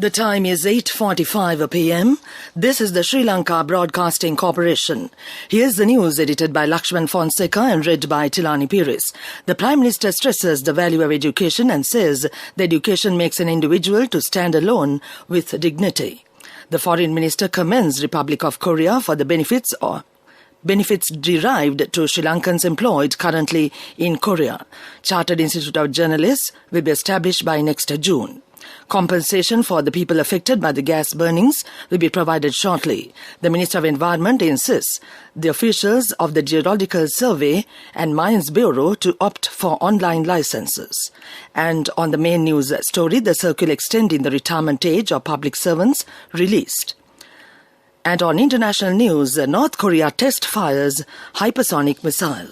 The time is 8:45 p.m. This is the Sri Lanka Broadcasting Corporation. Here's the news edited by Lakshman Fonseca and read by Tilani Pires. The Prime Minister stresses the value of education and says the education makes an individual to stand alone with dignity. The Foreign Minister commends Republic of Korea for the benefits derived to Sri Lankans employed currently in Korea. Chartered Institute of Journalists will be established by next June. Compensation for the people affected by the gas burnings will be provided shortly. The Minister of Environment insists the officials of the Geological Survey and Mines Bureau to opt for online licenses. And on the main news story, the circular extending the retirement age of public servants released. And on international news, North Korea test fires hypersonic missile.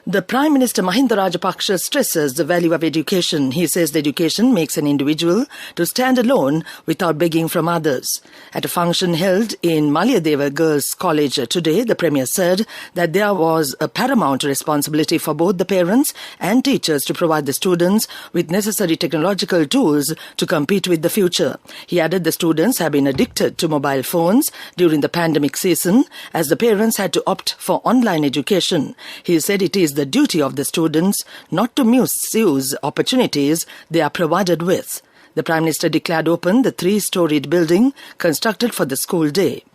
The Prime Minister Mahinda Rajapaksa stresses the value of education. He says the education makes an individual to stand alone without begging from others. At a function held in Malayadeva Girls College today, the Premier said that there was a paramount responsibility for both the parents and teachers to provide the students with necessary technological tools to compete with the future. He added the students have been addicted to mobile phones during the pandemic season as the parents had to opt for online education. He said it is the duty of the students not to misuse opportunities they are provided with. The Prime Minister declared open the 3-storied building constructed for the school day.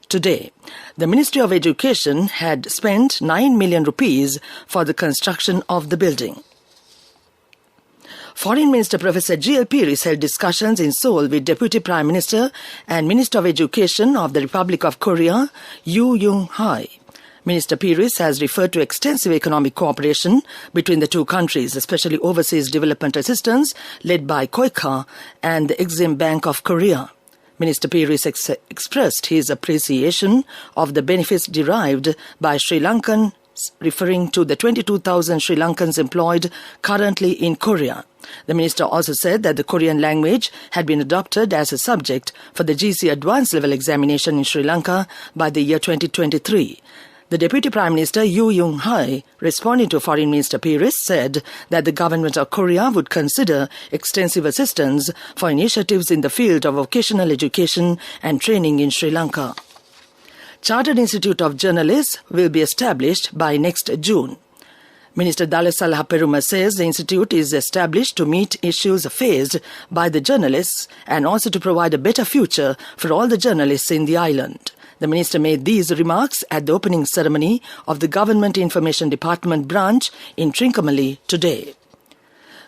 Today, the Ministry of Education had spent 9 million rupees for the construction of the building. Foreign Minister Professor G.L. Pires held discussions in Seoul with Deputy Prime Minister and Minister of Education of the Republic of Korea, Yoo Young-hae. Minister Pires has referred to extensive economic cooperation between the two countries, especially overseas development assistance led by KOICA and the Exim Bank of Korea. Minister Pires expressed his appreciation of the benefits derived by Sri Lankan, referring to the 22,000 Sri Lankans employed currently in Korea. The minister also said that the Korean language had been adopted as a subject for the GC Advanced Level examination in Sri Lanka by the year 2023. The Deputy Prime Minister Yoo Young-hae, responding to Foreign Minister Pires, said that the government of Korea would consider extensive assistance for initiatives in the field of vocational education and training in Sri Lanka. Chartered Institute of Journalists will be established by next June. Minister Dalasala Peruma says the institute is established to meet issues faced by the journalists and also to provide a better future for all the journalists in the island. The minister made these remarks at the opening ceremony of the Government Information Department branch in Trincomalee today.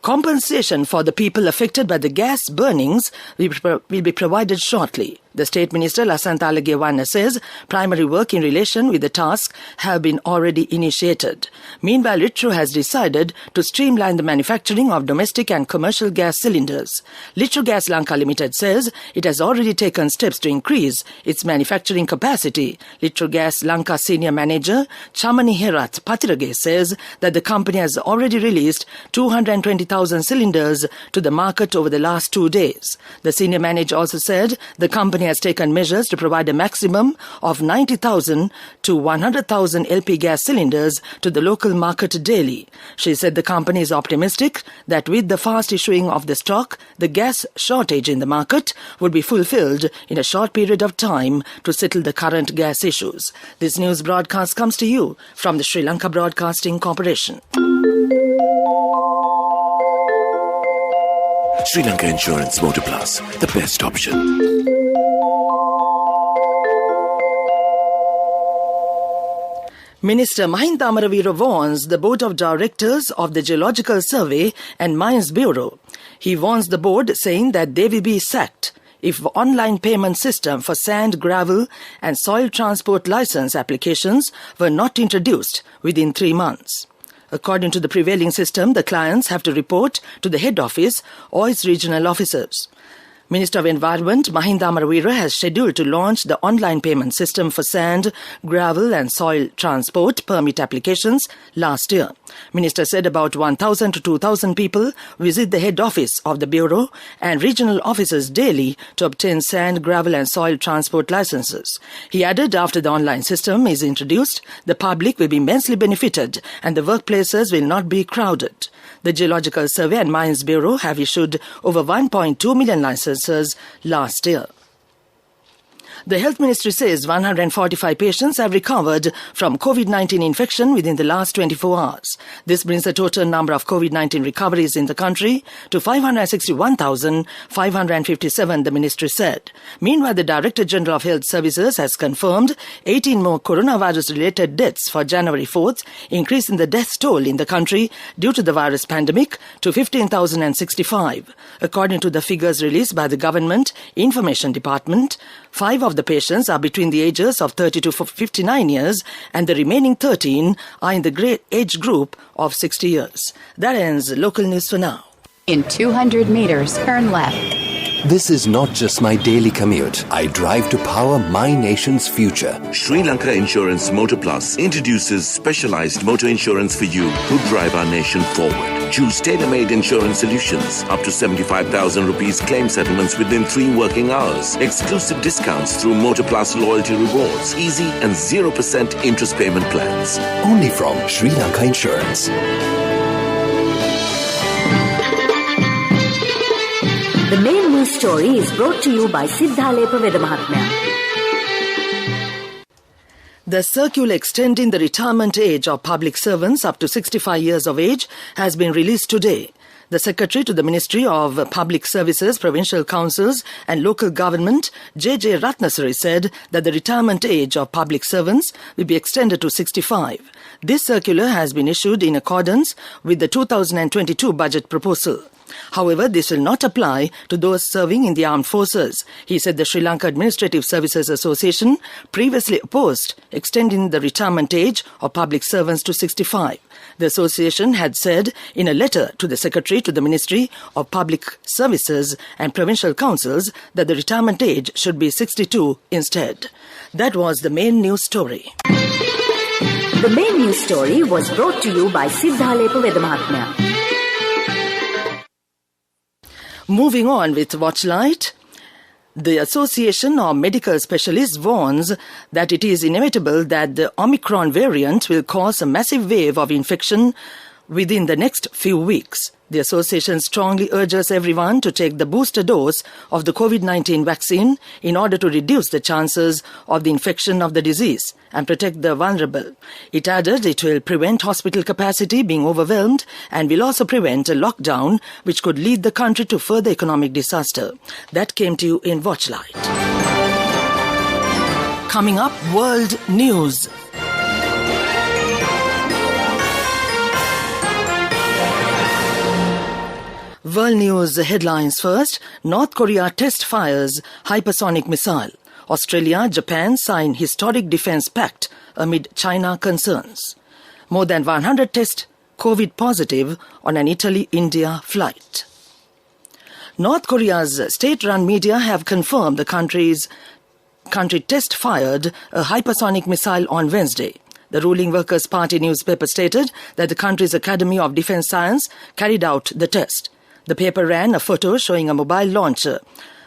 Compensation for the people affected by the gas burnings will be provided shortly. The State Minister Lasantha Alagewana says primary work in relation with the task have been already initiated. Meanwhile, Litro has decided to streamline the manufacturing of domestic and commercial gas cylinders. Litro Gas Lanka Limited says it has already taken steps to increase its manufacturing capacity. Litro Gas Lanka Senior Manager Chamani Herath Patirage says that the company has already released 220,000 cylinders to the market over the last 2 days. The senior manager also said the company has taken measures to provide a maximum of 90,000 to 100,000 LP gas cylinders to the local market daily. She said the company is optimistic that with the fast issuing of the stock, the gas shortage in the market would be fulfilled in a short period of time to settle the current gas issues. This news broadcast comes to you from the Sri Lanka Broadcasting Corporation. Sri Lanka Insurance Motor Plus, the best option. Minister Mahinda Amaravira warns the Board of Directors of the Geological Survey and Mines Bureau. He warns the board, saying that they will be sacked if online payment system for sand, gravel and soil transport license applications were not introduced within 3 months. According to the prevailing system, the clients have to report to the head office or its regional officers. Minister of Environment Mahinda Amaravira has scheduled to launch the online payment system for sand, gravel and soil transport permit applications last year. Minister said about 1,000 to 2,000 people visit the head office of the Bureau and regional offices daily to obtain sand, gravel and soil transport licenses. He added after the online system is introduced, the public will be immensely benefited and the workplaces will not be crowded. The Geological Survey and Mines Bureau have issued over 1.2 million licenses last year. The Health Ministry says 145 patients have recovered from COVID-19 infection within the last 24 hours. This brings the total number of COVID-19 recoveries in the country to 561,557, the ministry said. Meanwhile, the Director General of Health Services has confirmed 18 more coronavirus-related deaths for January 4th, increasing the death toll in the country due to the virus pandemic to 15,065. According to the figures released by the Government Information Department, 5 of the patients are between the ages of 30 to 59 years and the remaining 13 are in the great age group of 60 years. That ends local news for now. In 200 meters, turn left. This is not just my daily commute. I drive to power my nation's future. Sri Lanka Insurance Motor Plus introduces specialized motor insurance for you who drive our nation forward. Choose tailor-made insurance solutions, up to 75,000 rupees claim settlements within 3 working hours, exclusive discounts through Motor Plus loyalty rewards, easy and 0% interest payment plans. Only from Sri Lanka Insurance. The main news story is brought to you by Siddhalepa Vedamahatmya. The circular extending the retirement age of public servants up to 65 years of age has been released today. The Secretary to the Ministry of Public Services, Provincial Councils and Local Government, J.J. Ratnasari, said that the retirement age of public servants will be extended to 65. This circular has been issued in accordance with the 2022 budget proposal. However, this will not apply to those serving in the armed forces. He said the Sri Lanka Administrative Services Association previously opposed extending the retirement age of public servants to 65. The association had said in a letter to the Secretary to the Ministry of Public Services and Provincial Councils that the retirement age should be 62 instead. That was the main news story. The main news story was brought to you by Siddhalepa Vedamahatmya. Moving on with Watchlight, the Association of Medical Specialists warns that it is inevitable that the Omicron variant will cause a massive wave of infection within the next few weeks. The association strongly urges everyone to take the booster dose of the COVID-19 vaccine in order to reduce the chances of the infection of the disease and protect the vulnerable. It added it will prevent hospital capacity being overwhelmed and will also prevent a lockdown which could lead the country to further economic disaster. That came to you in Watchlight. Coming up, World News. World News headlines first. North Korea test fires hypersonic missile. Australia, Japan sign historic defense pact amid China concerns. More than 100 test COVID positive on an Italy-India flight. North Korea's state-run media have confirmed the country test fired a hypersonic missile on Wednesday. The ruling Workers' Party newspaper stated that the country's Academy of Defense Science carried out the test. The paper ran a photo showing a mobile launcher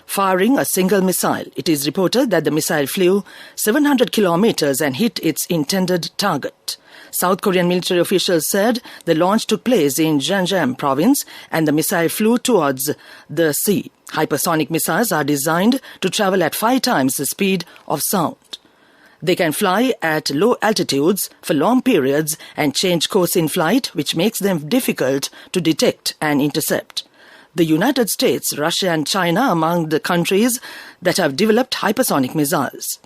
firing a single missile. It is reported that the missile flew 700 kilometers and hit its intended target. South Korean military officials said the launch took place in Gyeongbuk province and the missile flew towards the sea. Hypersonic missiles are designed to travel at 5 times the speed of sound. They can fly at low altitudes for long periods and change course in flight, which makes them difficult to detect and intercept. The United States, Russia and China are among the countries that have developed hypersonic missiles.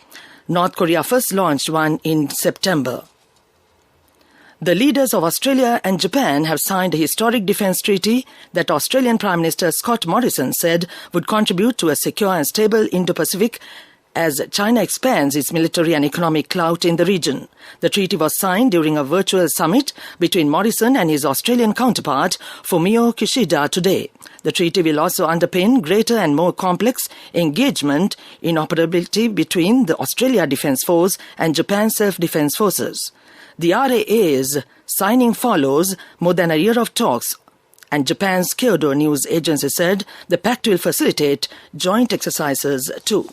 North Korea first launched one in September. The leaders of Australia and Japan have signed a historic defense treaty that Australian Prime Minister Scott Morrison said would contribute to a secure and stable Indo-Pacific as China expands its military and economic clout in the region. The treaty was signed during a virtual summit between Morrison and his Australian counterpart, Fumio Kishida, today. The treaty will also underpin greater and more complex engagement in operability between the Australia Defence Force and Japan's Self-Defence Forces. The RAA's signing follows more than a year of talks, and Japan's Kyodo news agency said the pact will facilitate joint exercises too.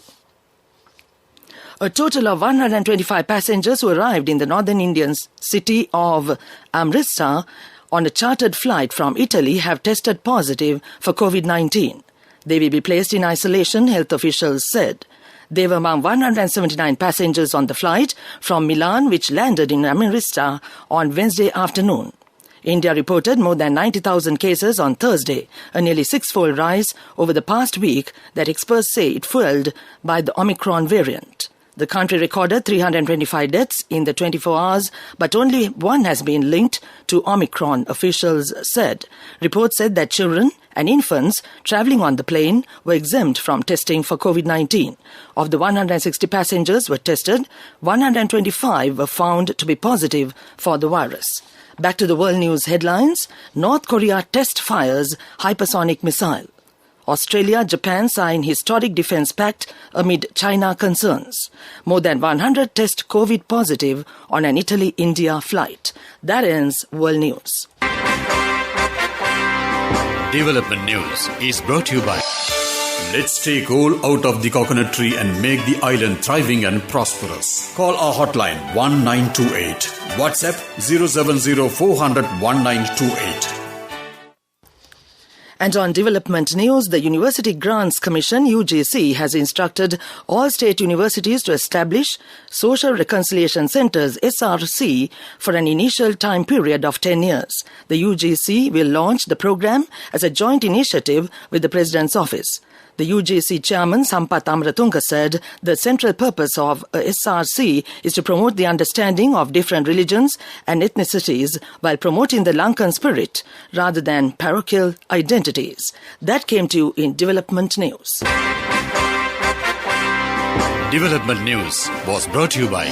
A total of 125 passengers who arrived in the northern Indian city of Amritsar on a chartered flight from Italy have tested positive for COVID-19. They will be placed in isolation, health officials said. They were among 179 passengers on the flight from Milan, which landed in Amritsar on Wednesday afternoon. India reported more than 90,000 cases on Thursday, a nearly six-fold rise over the past week that experts say it fueled by the Omicron variant. The country recorded 325 deaths in the 24 hours, but only one has been linked to Omicron, officials said. Reports said that children and infants travelling on the plane were exempt from testing for COVID-19. Of the 160 passengers were tested, 125 were found to be positive for the virus. Back to the world news headlines. North Korea test fires hypersonic missile. Australia, Japan sign historic defence pact amid China concerns. More than 100 test COVID positive on an Italy-India flight. That ends World News. Development News is brought to you by Let's take all out of the coconut tree and make the island thriving and prosperous. Call our hotline 1928. WhatsApp 070 400 1928. And on development news, the University Grants Commission, UGC, has instructed all state universities to establish Social Reconciliation Centres, SRC, for an initial time period of 10 years. The UGC will launch the program as a joint initiative with the President's Office. The UGC chairman, Sampath Amratunga, said the central purpose of SRC is to promote the understanding of different religions and ethnicities while promoting the Lankan spirit rather than parochial identities. That came to you in Development News. Development News was brought to you by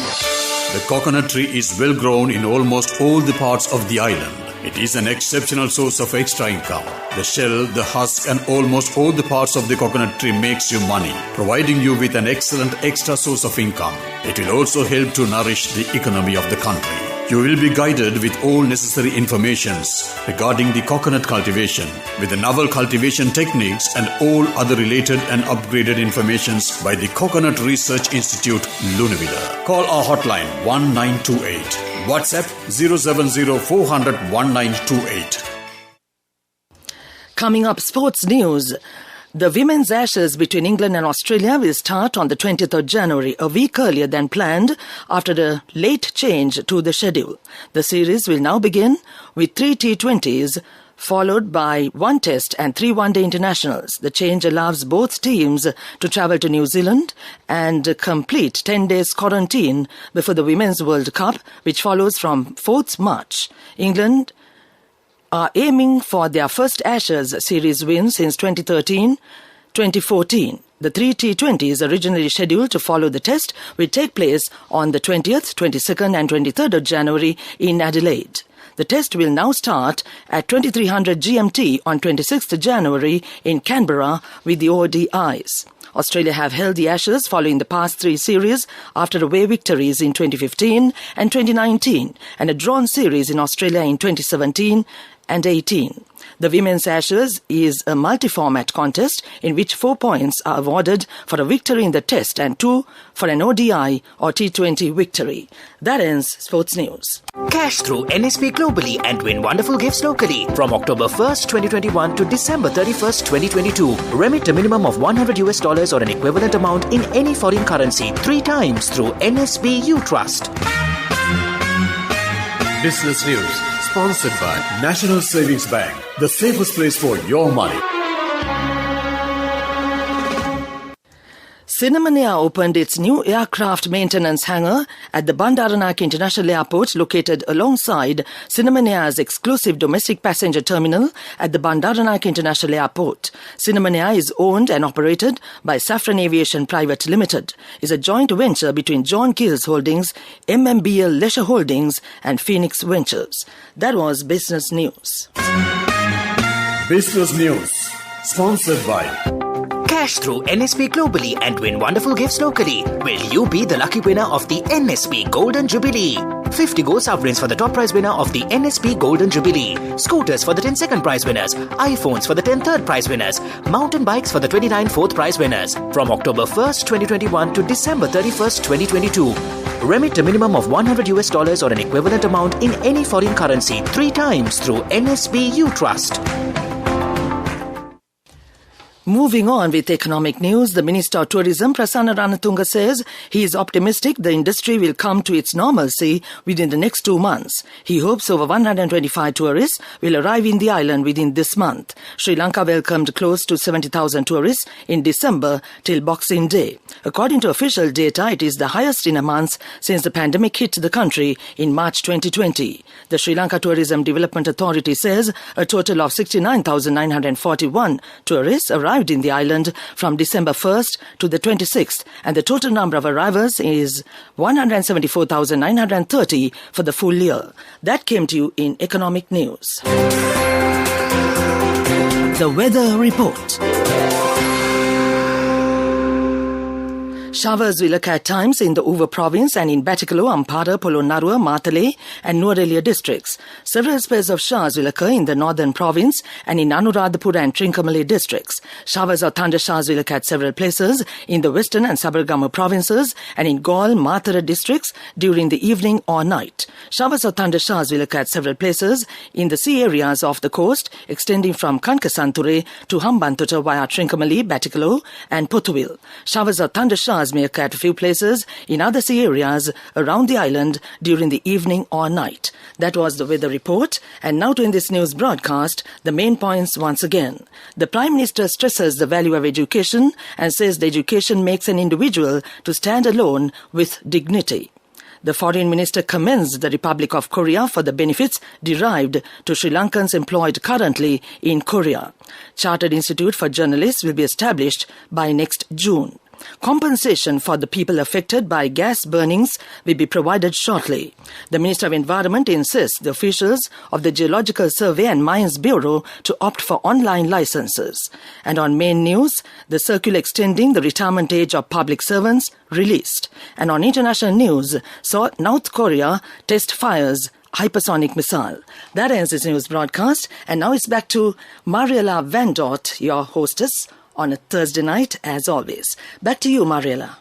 the coconut tree is well grown in almost all the parts of the island. It is an exceptional source of extra income. The shell, the husk and almost all the parts of the coconut tree makes you money, providing you with an excellent extra source of income. It will also help to nourish the economy of the country. You will be guided with all necessary informations regarding the coconut cultivation, with the novel cultivation techniques and all other related and upgraded informations by the Coconut Research Institute, Lunavilla. Call our hotline 1928. WhatsApp 070 400 1928. Coming up, sports news. The Women's Ashes between England and Australia will start on the 20th of January, a week earlier than planned after a late change to the schedule. The series will now begin with 3 T20s, followed by 1 Test and 3 one-day internationals. The change allows both teams to travel to New Zealand and complete 10 days quarantine before the Women's World Cup, which follows from 4th March. England are aiming for their first Ashes series win since 2013-2014. The 3 T20s originally scheduled to follow the test will take place on the 20th, 22nd and 23rd of January in Adelaide. The test will now start at 2300 GMT on 26th January in Canberra with the ODIs. Australia have held the Ashes following the past 3 series after away victories in 2015 and 2019 and a drawn series in Australia in 2017 and 18. The Women's Ashes is a multi-format contest in which 4 points are awarded for a victory in the test and 2 for an ODI or T20 victory. That ends Sports News. Cash through NSP globally and win wonderful gifts locally. From October 1st, 2021 to December 31st, 2022. Remit a minimum of $100 or an equivalent amount in any foreign currency 3 times through NSB U Trust. Business News, sponsored by National Savings Bank, the safest place for your money. Cinnamon Air opened its new aircraft maintenance hangar at the Bandaranaike International Airport, located alongside Cinnamon Air's exclusive domestic passenger terminal at the Bandaranaike International Airport. Cinnamon Air is owned and operated by Safran Aviation Private Limited. It's a joint venture between John Keells Holdings, MMBL Leisure Holdings and Phoenix Ventures. That was Business News. Business News Sponsored by Cash through NSP globally and win wonderful gifts locally. Will you be the lucky winner of the NSP Golden Jubilee? 50 gold sovereigns for the top prize winner of the NSP Golden Jubilee. Scooters for the 10 second prize winners. iPhones for the 10 third prize winners. Mountain bikes for the 29 fourth prize winners. From October 1st, 2021 to December 31st, 2022. Remit a minimum of $100 or an equivalent amount in any foreign currency 3 times through NSB U Trust. Moving on with economic news, the Minister of Tourism, Prasanna Ranatunga, says he is optimistic the industry will come to its normalcy within the next 2 months. He hopes over 125 tourists will arrive in the island within this month. Sri Lanka welcomed close to 70,000 tourists in December till Boxing Day. According to official data, it is the highest in a month since the pandemic hit the country in March 2020. The Sri Lanka Tourism Development Authority says a total of 69,941 tourists arrived in the island from December 1st to the 26th, and the total number of arrivals is 174,930 for the full year. That came to you in economic news. The weather report. Showers will occur at times in the Uva province and in Batticaloa, Ampara, Polonnaruwa, Matale and Nuwara districts. Several spells of showers will occur in the northern province and in Anuradhapura and Trincomalee districts. Showers or thunder showers will occur at several places in the western and Sabargama provinces and in Gaul, Matara districts during the evening or night. Showers or thunder showers will occur at several places in the sea areas of the coast extending from Kankasanture to Hambantota via Trincomalee, Batticaloa and Pothuil. Showers or thunder showers may occur at a few places in other sea areas around the island during the evening or night. That was the weather report. And now to end this news broadcast, the main points once again. The Prime Minister stresses the value of education and says the education makes an individual to stand alone with dignity. The Foreign Minister commends the Republic of Korea for the benefits derived to Sri Lankans employed currently in Korea. Chartered Institute for Journalists will be established by next June. Compensation for the people affected by gas burnings will be provided shortly. The Minister of Environment insists the officials of the Geological Survey and Mines Bureau to opt for online licenses. And on main news, the circular extending the retirement age of public servants released. And on international news, North Korea test fires hypersonic missile. That ends this news broadcast. And now it's back to Mariela Van Dort, your hostess, on a Thursday night, as always. Back to you, Mariela.